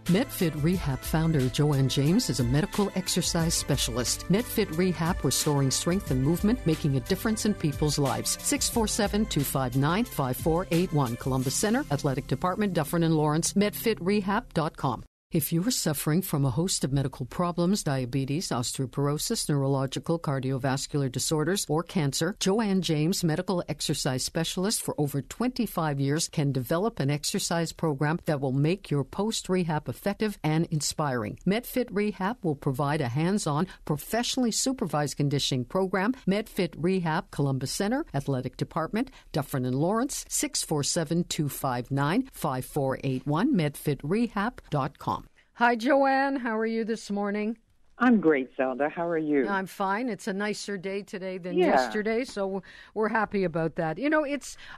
Medfit Rehab founder Joanne James is a medical exercise specialist. Medfit Rehab, restoring strength and movement, making a difference in people's lives. 647-259-5481. Columbus Center, Athletic Department, Dufferin and Lawrence, medfitrehab.com. If you are suffering from a host of medical problems, diabetes, osteoporosis, neurological, cardiovascular disorders, or cancer, Joanne James, medical exercise specialist for over 25 years, can develop an exercise program that will make your post-rehab effective and inspiring. Medfit Rehab will provide a hands-on, professionally supervised conditioning program. Medfit Rehab, Columbus Center, Athletic Department, Dufferin and Lawrence, 647-259-5481, medfitrehab.com. Hi, Joanne. How are you this morning? I'm great, Zelda. How are you? I'm fine. It's a nicer day today than yesterday, so we're happy about that. You know,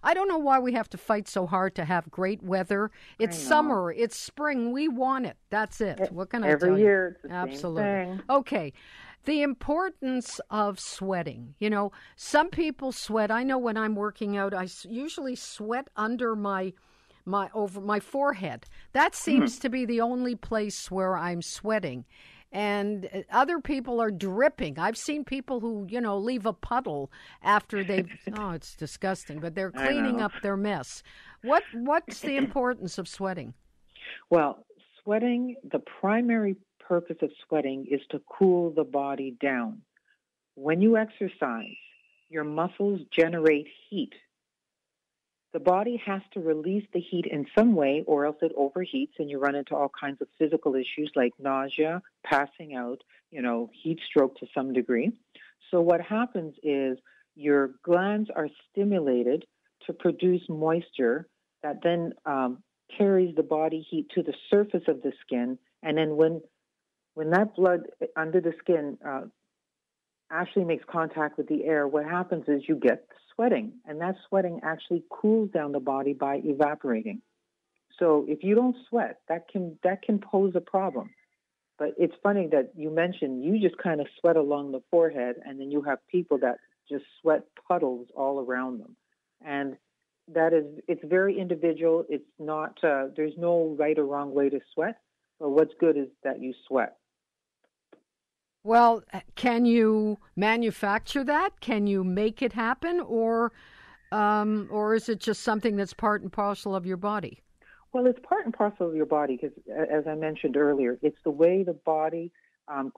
I don't know why we have to fight so hard to have great weather. It's summer. It's spring. We want it. That's it. What can I tell you? Every year, it's the Absolutely. same thing. Okay. The importance of sweating. You know, some people sweat. I know when I'm working out, I usually sweat under over my forehead. That seems to be the only place where I'm sweating. And other people are dripping. I've seen people who, leave a puddle after they've, it's disgusting, but they're cleaning up their mess. What's the importance of sweating? Well, sweating, the primary purpose of sweating is to cool the body down. When you exercise, your muscles generate heat. The body has to release the heat in some way or else it overheats and you run into all kinds of physical issues like nausea, passing out, heat stroke to some degree. So what happens is your glands are stimulated to produce moisture that then carries the body heat to the surface of the skin. And then when that blood under the skin actually makes contact with the air, what happens is you get sweating, and that sweating actually cools down the body by evaporating. So if you don't sweat, that can pose a problem. But it's funny that you mentioned you just kind of sweat along the forehead, and then you have people that just sweat puddles all around them. And it's very individual. It's not, there's no right or wrong way to sweat, but what's good is that you sweat. Well, can you manufacture that? Can you make it happen, or is it just something that's part and parcel of your body? Well, it's part and parcel of your body because, as I mentioned earlier, it's the way the body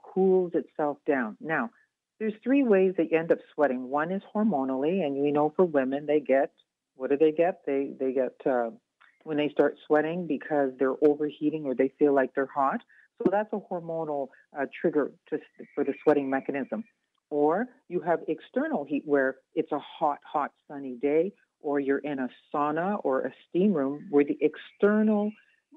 cools itself down. Now, there's three ways that you end up sweating. One is hormonally, and we know for women they get, what do they get? They get when they start sweating because they're overheating or they feel like they're hot. So that's a hormonal trigger for the sweating mechanism. Or you have external heat where it's a hot, sunny day, or you're in a sauna or a steam room where the external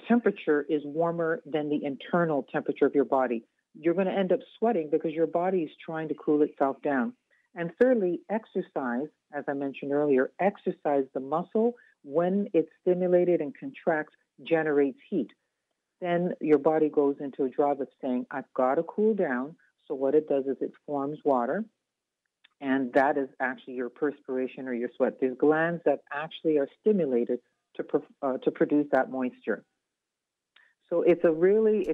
temperature is warmer than the internal temperature of your body. You're going to end up sweating because your body is trying to cool itself down. And thirdly, exercise, as I mentioned earlier, exercise, the muscle, when it's stimulated and contracts, generates heat. Then your body goes into a drive of saying, I've got to cool down. So what it does is it forms water, and that is actually your perspiration or your sweat. There's glands that actually are stimulated to produce that moisture. So it's a really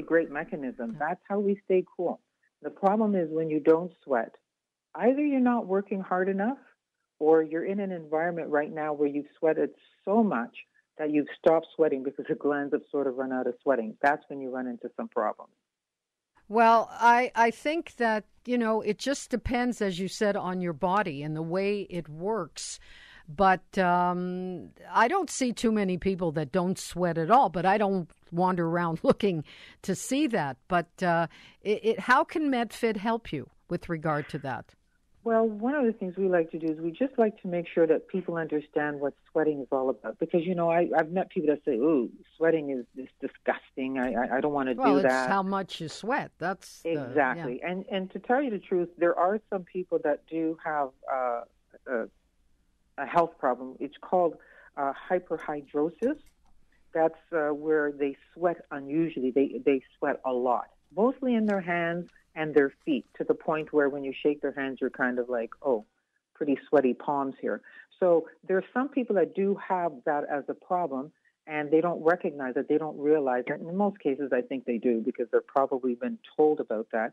great mechanism. That's how we stay cool. The problem is when you don't sweat, either you're not working hard enough, or you're in an environment right now where you've sweated so much that you've stopped sweating because the glands have sort of run out of sweating. That's when you run into some problems. Well, I think that, it just depends, as you said, on your body and the way it works. But I don't see too many people that don't sweat at all, but I don't wander around looking to see that. But how can MedFit help you with regard to that? Well, one of the things we like to do is we just like to make sure that people understand what sweating is all about. Because, I've met people that say, ooh, sweating is disgusting. I don't want to do that. Well, it's how much you sweat. That's exactly. And to tell you the truth, there are some people that do have a health problem. It's called hyperhidrosis. That's where they sweat unusually. They sweat a lot, mostly in their hands and their feet, to the point where when you shake their hands, you're kind of like, oh, pretty sweaty palms here. So there are some people that do have that as a problem, and they don't recognize it. They don't realize it. In most cases, I think they do because they've probably been told about that.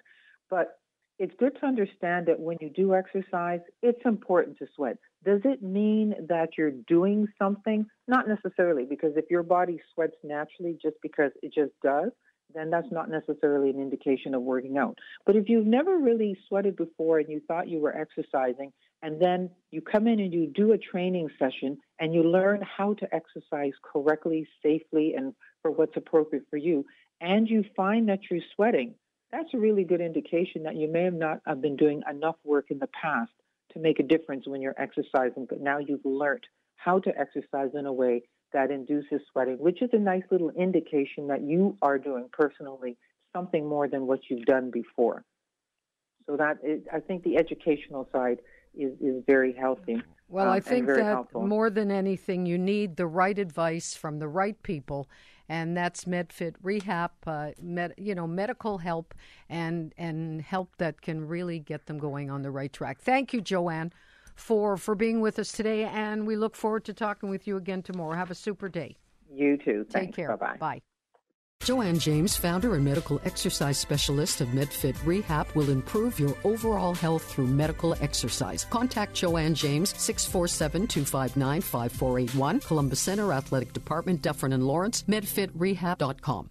But it's good to understand that when you do exercise, it's important to sweat. Does it mean that you're doing something? Not necessarily, because if your body sweats naturally just because it just does, then that's not necessarily an indication of working out. But if you've never really sweated before and you thought you were exercising, and then you come in and you do a training session and you learn how to exercise correctly, safely, and for what's appropriate for you, and you find that you're sweating, that's a really good indication that you may have not have been doing enough work in the past to make a difference when you're exercising, but now you've learned how to exercise in a way that induces sweating, which is a nice little indication that you are doing personally something more than what you've done before. So that is, I think the educational side is very healthy. Well, I think that helpful. More than anything, you need the right advice from the right people, and that's Medfit Rehab, medical help and help that can really get them going on the right track. Thank you, Joanne, for being with us today, and we look forward to talking with you again tomorrow. Have a super day. You too. Thanks. Take care. Bye-bye. Bye. Joanne James, founder and medical exercise specialist of Medfit Rehab, will improve your overall health through medical exercise. Contact Joanne James, 647-259-5481, Columbus Center Athletic Department, Dufferin and Lawrence, medfitrehab.com.